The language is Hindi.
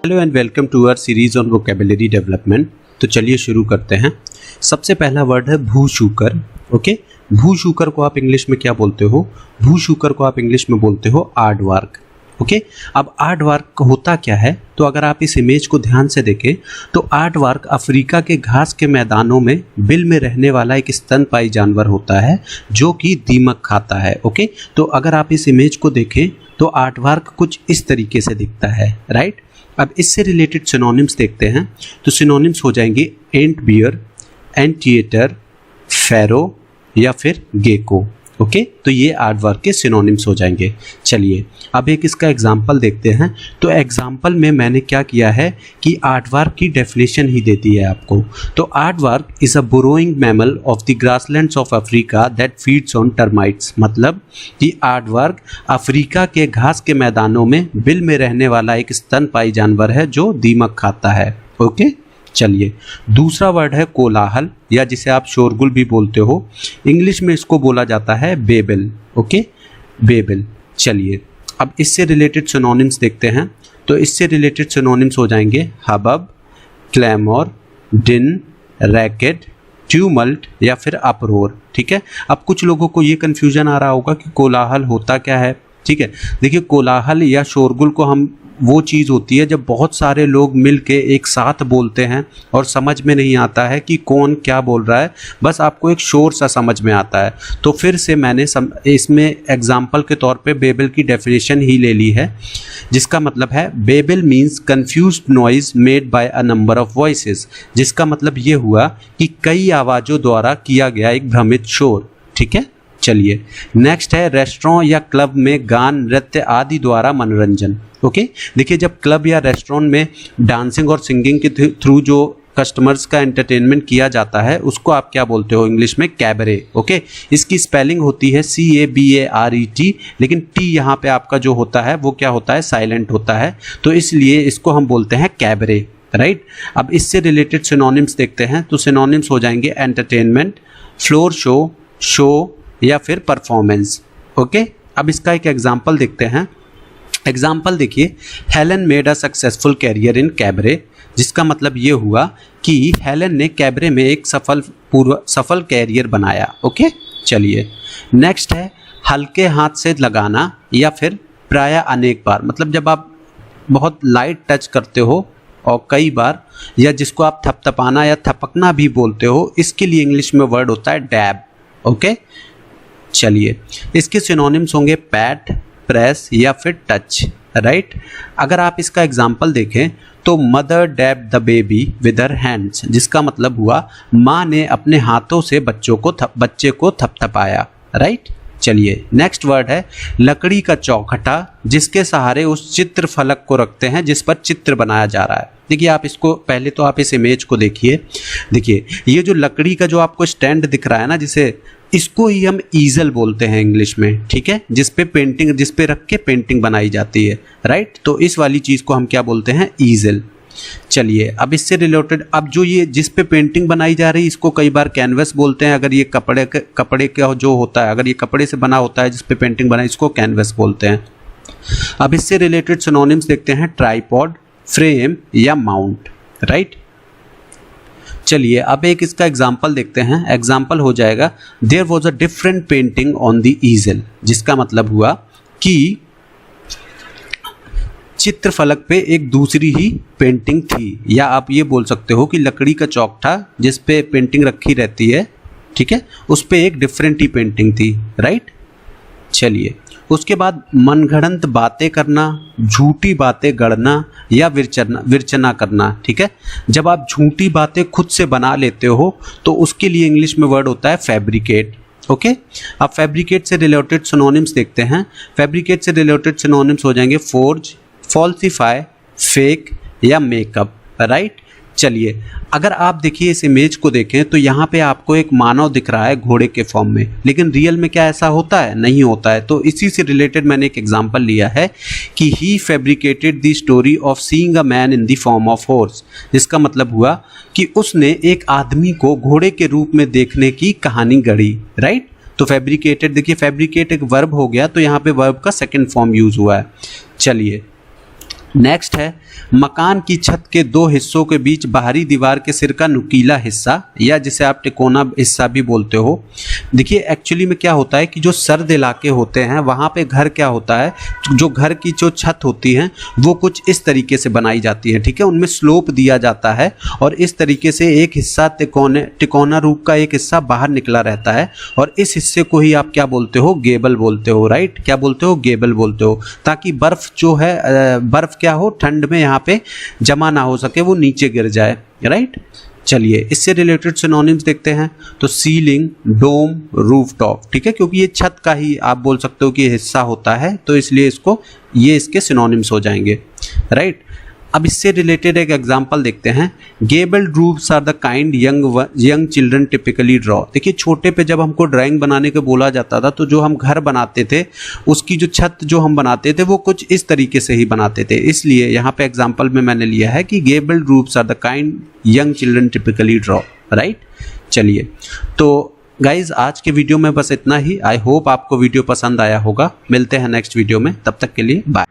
Hello and welcome to our series on vocabulary development. तो चलिए शुरू करते हैं। सबसे पहला वर्ड है भूशूकर। ओके, भूशूकर को आप इंग्लिश में क्या बोलते हो? भूशूकर को आप इंग्लिश में बोलते हो आर्टवर्क। ओके, अब आर्टवर्क होता क्या है? तो अगर आप इस इमेज को ध्यान से देखें तो आर्टवर्क अफ्रीका के घास के मैदानों में बिल में रहने वाला एक स्तनपायी जानवर होता है जो कि दीमक खाता है। ओके, तो अगर आप इस इमेज को देखें तो आर्टवर्क कुछ इस तरीके से दिखता है, राइट। अब इससे रिलेटेड सिनोनिम्स देखते हैं। तो सिनोनिम्स हो जाएंगे एंट बियर, एंटिएटर, फेरो या फिर गेको। ओके, तो ये आर्टवर्क के सिनोनिम्स हो जाएंगे। चलिए अब एक इसका एग्जाम्पल देखते हैं। तो एग्जाम्पल में मैंने क्या किया है कि आर्टवर्क की डेफिनेशन ही दे दी है आपको। तो aardvark is a burrowing mammal of the grasslands of Africa that feeds on termites. मतलब कि आर्टवर्क अफ्रीका के घास के मैदानों में बिल में रहने वाला एक स्तनपायी जानवर है जो दीमक खाता है। ओके, चलिए दूसरा वर्ड है कोलाहल, या जिसे आप शोरगुल भी बोलते हो। इंग्लिश में इसको बोला जाता है बेबल। Okay, label. चलिए अब इससे रिलेटेड सिनोनिम्स देखते हैं। तो इससे रिलेटेड सिनोनिम्स हो जाएंगे हबब, क्लैमोर, दिन, रैकेट, ट्यूमल्ट या फिर अपरोर। ठीक है, अब कुछ लोगों को ये कन्फ्यूजन आ रहा होगा कि कोलाहल होता क्या है। ठीक है, देखिए कोलाहल या शोरगुल को हम वो चीज़ होती है जब बहुत सारे लोग मिलके एक साथ बोलते हैं और समझ में नहीं आता है कि कौन क्या बोल रहा है, बस आपको एक शोर सा समझ में आता है। तो फिर से मैंने इसमें एग्जाम्पल के तौर पे बेबल की डेफिनेशन ही ले ली है, जिसका मतलब है babble means confused noise made by a number of voices. जिसका मतलब ये हुआ कि कई आवाज़ों द्वारा किया गया एक भ्रमित शोर। ठीक है, चलिए नेक्स्ट है रेस्टोरेंट या क्लब में गान, नृत्य आदि द्वारा मनोरंजन। ओके, देखिए जब क्लब या रेस्टोरेंट में डांसिंग और सिंगिंग के थ्रू जो कस्टमर्स का एंटरटेनमेंट किया जाता है उसको आप क्या बोलते हो इंग्लिश में? कैबरे। ओके, इसकी स्पेलिंग होती है CABARET, लेकिन T यहाँ पे आपका जो होता है वो क्या होता है? साइलेंट होता है, तो इसलिए इसको हम बोलते हैं कैबरे, राइट। अब इससे रिलेटेड सिनोनिम्स देखते हैं। तो सिनोनिम्स हो जाएंगे एंटरटेनमेंट, फ्लोर शो, शो या फिर परफॉर्मेंस। ओके, अब इसका एक एग्जाम्पल देखते हैं। एग्जाम्पल देखिए, Helen made a successful career in cabaret. जिसका मतलब ये हुआ कि हेलन ने कैबरे में एक सफल कैरियर बनाया। ओके, चलिए नेक्स्ट है हल्के हाथ से लगाना या फिर प्राय अनेक बार। मतलब जब आप बहुत लाइट टच करते हो और कई बार, या जिसको आप थपथपाना या थपकना भी बोलते हो, इसके लिए इंग्लिश में वर्ड होता है डैब। ओके, चलिए इसके सिनोनिम्स होंगे पैट, प्रेस या फिर टच, राइट। अगर आप इसका एग्जाम्पल देखें तो mother dab the baby with her hands. जिसका मतलब हुआ माँ ने अपने हाथों से बच्चे को थपथपाया, राइट। चलिए नेक्स्ट वर्ड है लकड़ी का चौखटा, जिसके सहारे उस चित्र फलक को रखते हैं जिस पर चित्र बनाया जा रहा है। देखिए आप इसको पहले तो आप इस इमेज को देखिए। देखिए ये जो लकड़ी का जो आपको स्टैंड दिख रहा है ना, इसको ही हम ईजल बोलते हैं इंग्लिश में। ठीक है, जिस पे रख के पेंटिंग बनाई जाती है, राइट। तो इस वाली चीज़ को हम क्या बोलते हैं? ईजल। चलिए अब इससे रिलेटेड, अब जो ये जिस पे पेंटिंग बनाई जा रही है इसको कई बार कैनवस बोलते हैं। अगर ये कपड़े का जो होता है, अगर ये कपड़े से बना होता है जिस पे पेंटिंग बनाई, इसको कैनवस बोलते हैं। अब इससे रिलेटेड सिनोनिम्स देखते हैं ट्राइपॉड, फ्रेम या माउंट, राइट। चलिए अब एक इसका एग्जाम्पल देखते हैं। एग्जाम्पल हो जाएगा there was a different painting on the easel. जिसका मतलब हुआ कि चित्र फलक पे एक दूसरी ही पेंटिंग थी, या आप ये बोल सकते हो कि लकड़ी का चौक था जिस पे पेंटिंग रखी रहती है, ठीक है, उस पे एक डिफरेंट ही पेंटिंग थी, राइट। चलिए उसके बाद मनगढ़ंत बातें करना, झूठी बातें गढ़ना या विरचना करना। ठीक है, जब आप झूठी बातें खुद से बना लेते हो तो उसके लिए इंग्लिश में वर्ड होता है फैब्रिकेट। ओके, अब फैब्रिकेट से रिलेटेड सिनोनिम्स देखते हैं। फैब्रिकेट से रिलेटेड सिनोनिम्स हो जाएंगे फोर्ज, फॉल्सिफाई, फेक या मेकअप, राइट। चलिए अगर आप देखिए इस इमेज को देखें तो यहाँ पे आपको एक मानव दिख रहा है घोड़े के फॉर्म में, लेकिन रियल में क्या ऐसा होता है? नहीं होता है। तो इसी से रिलेटेड मैंने एक एग्जांपल लिया है कि he fabricated the story of seeing a man in the form of horse. जिसका मतलब हुआ कि उसने एक आदमी को घोड़े के रूप में देखने की कहानी गढ़ी, राइट। तो फैब्रिकेटेड, देखिए फैब्रिकेट एक वर्ब हो गया, तो यहाँ पे वर्ब का सेकेंड फॉर्म यूज हुआ है। चलिए नेक्स्ट है मकान की छत के दो हिस्सों के बीच बाहरी दीवार के सिर का नुकीला हिस्सा, या जिसे आप तिकोना हिस्सा भी बोलते हो। देखिए एक्चुअली में क्या होता है कि जो सर्द इलाके होते हैं वहाँ पे घर क्या होता है, जो घर की जो छत होती है वो कुछ इस तरीके से बनाई जाती है, ठीक है, उनमें स्लोप दिया जाता है और इस तरीके से एक हिस्सा तिकोना रूप का एक हिस्सा बाहर निकला रहता है और इस हिस्से को ही आप क्या बोलते हो, गेबल बोलते हो, राइट। क्या बोलते हो, गेबल बोलते हो, ताकि बर्फ जो है बर्फ क्या हो, ठंड में यहाँ पे जमा ना हो सके, वो नीचे गिर जाए, राइट। चलिए इससे रिलेटेड सिनोनिम्स देखते हैं। तो सीलिंग, डोम, रूफटॉप, ठीक है, क्योंकि ये छत का ही आप बोल सकते हो कि हिस्सा होता है, तो इसलिए ये इसके सिनोनिम्स हो जाएंगे, राइट। अब इससे रिलेटेड एक एग्जांपल देखते हैं। Gabled roofs are the kind young children typically draw. देखिए छोटे पे जब हमको ड्राइंग बनाने के बोला जाता था तो जो हम घर बनाते थे उसकी जो छत जो हम बनाते थे वो कुछ इस तरीके से ही बनाते थे, इसलिए यहाँ पे एग्जांपल में मैंने लिया है कि gabled roofs are the kind young children typically draw, right. चलिए तो गाइज आज के वीडियो में बस इतना ही। आई होप आपको वीडियो पसंद आया होगा। मिलते हैं नेक्स्ट वीडियो में, तब तक के लिए बाय।